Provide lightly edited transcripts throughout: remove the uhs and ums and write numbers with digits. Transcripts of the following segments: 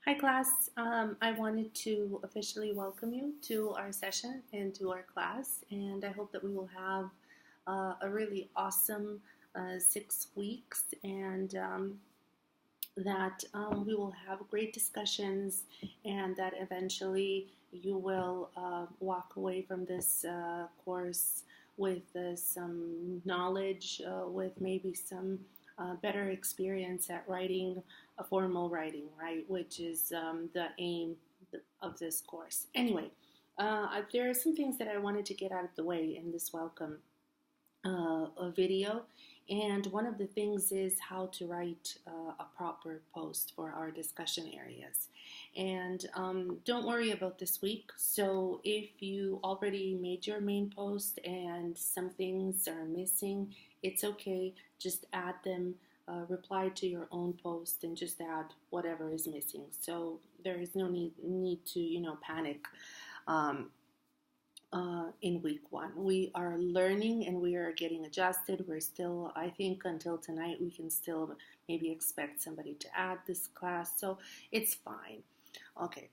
Hi, class. I wanted to officially welcome you to our session and to our class, and I hope that we will have a really awesome 6 weeks and that we will have great discussions and that eventually you will walk away from this course with some knowledge, with maybe some better experience at writing a formal writing, right? Which is the aim of this course. Anyway, there are some things that I wanted to get out of the way in this welcome a video. And one of the things is how to write a proper post for our discussion areas. And don't worry about this week. So if you already made your main post and some things are missing, it's okay. Just add them. Reply to your own post and just add whatever is missing. So there is no need to panic. In week one. We are learning and we are getting adjusted. We're still, I think, until tonight, we can still maybe expect somebody to add this class. So it's fine. Okay.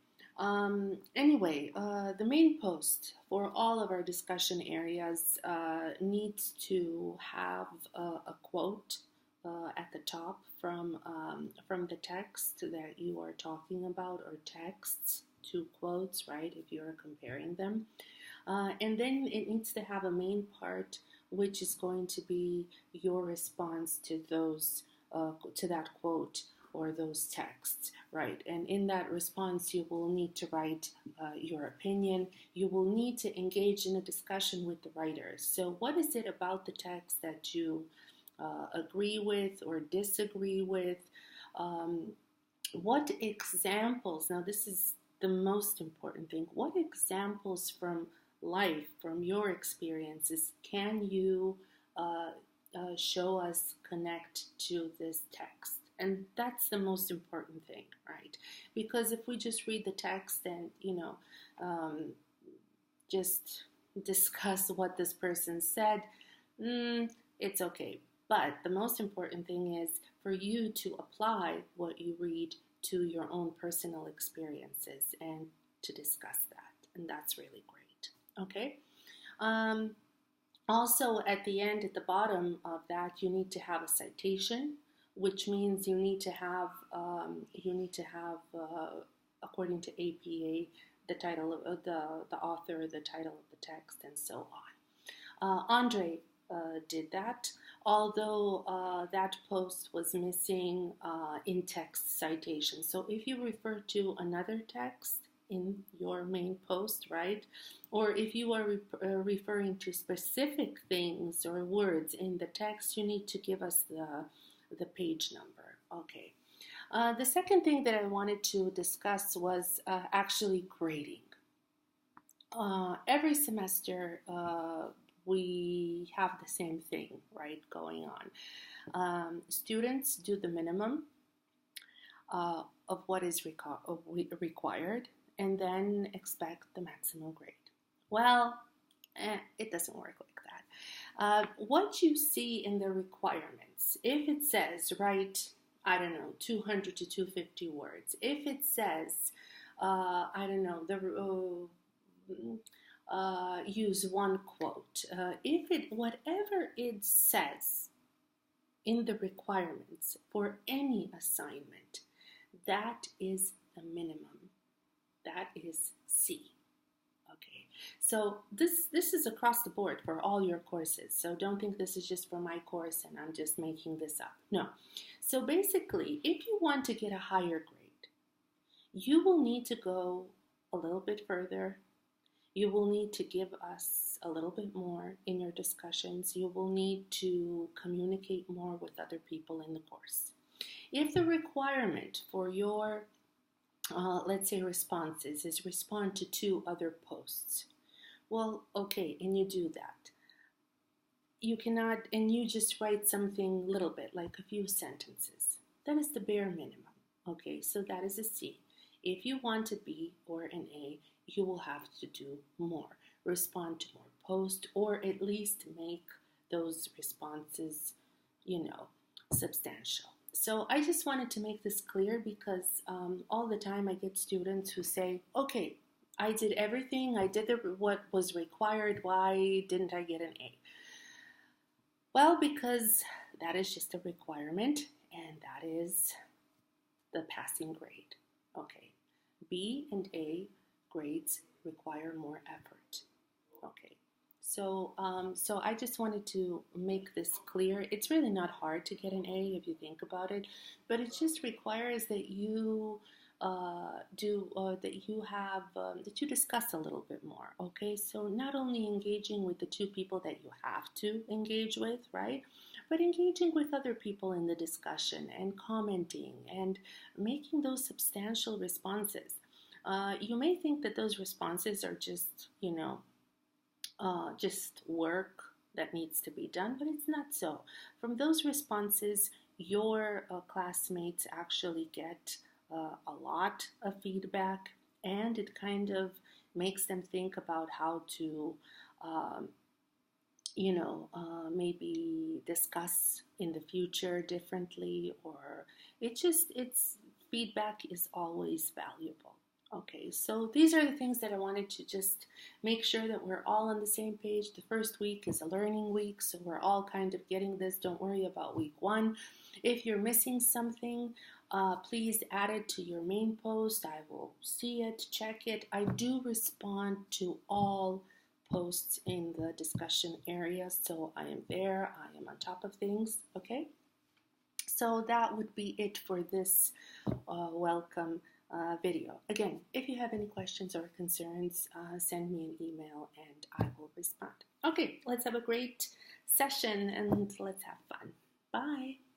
Anyway, the main post for all of our discussion areas needs to have a quote at the top from the text that you are talking about, or texts to quotes, right? If you are comparing them. And then it needs to have a main part, which is going to be your response to those, to that quote or those texts, right? And in that response, you will need to write your opinion. You will need to engage in a discussion with the writers. So, what is it about the text that you agree with or disagree with? What examples? Now, this is the most important thing. What examples from life, from your experiences, can you show us connect to this text? And that's the most important thing, right? Because if we just read the text and, just discuss what this person said, it's okay. But the most important thing is for you to apply what you read to your own personal experiences and to discuss that. And that's really great. Okay. Also, at the end, at the bottom of that, you need to have a citation, which means you need to have according to APA, the title of the author, the title of the text, and so on. Andre did that, although that post was missing in-text citation. So if you refer to another text in your main post, right? Or if you are referring to specific things or words in the text, you need to give us the page number. Okay. The second thing that I wanted to discuss was actually grading. Every semester, we have the same thing, right, going on. Students do the minimum of what is required, and then expect the maximum grade. Well, it doesn't work like that. What you see in the requirements, if it says write, 200 to 250 words, if it says, use one quote, whatever it says in the requirements for any assignment, that is the minimum. That is C. Okay, so this is across the board for all your courses. So don't think this is just for my course and I'm just making this up. No. So basically, if you want to get a higher grade, you will need to go a little bit further. You will need to give us a little bit more in your discussions. You will need to communicate more with other people in the course. If the requirement for your let's say responses is respond to 2 other posts. Well, okay, and you do that. You cannot, and you just write something little bit, like a few sentences. That is the bare minimum. Okay, so that is a C. If you want a B or an A, you will have to do more. Respond to more posts, or at least make those responses, substantial. So I just wanted to make this clear because all the time I get students who say, okay, I did everything, I did what was required, why didn't I get an A? Well, because that is just a requirement, and that is the passing grade. Okay, B and A grades require more effort. Okay, so I just wanted to make this clear. It's really not hard to get an A if you think about it, but it just requires that you that you discuss a little bit more. Okay, so not only engaging with the two people that you have to engage with, right, but engaging with other people in the discussion and commenting and making those substantial responses. You may think that those responses are just, just work that needs to be done, but it's not so. From those responses, your classmates actually get a lot of feedback, and it kind of makes them think about how to, um, maybe discuss in the future differently, or it's feedback is always valuable. Okay, so these are the things that I wanted to just make sure that we're all on the same page. The first week is a learning week, so we're all kind of getting this. Don't worry about week one. If you're missing something, please add it to your main post. I will see it, check it. I do respond to all posts in the discussion area, so I am there. I am on top of things, okay? So that would be it for this welcome video. Again, if you have any questions or concerns, send me an email and I will respond. Okay, let's have a great session and let's have fun. Bye.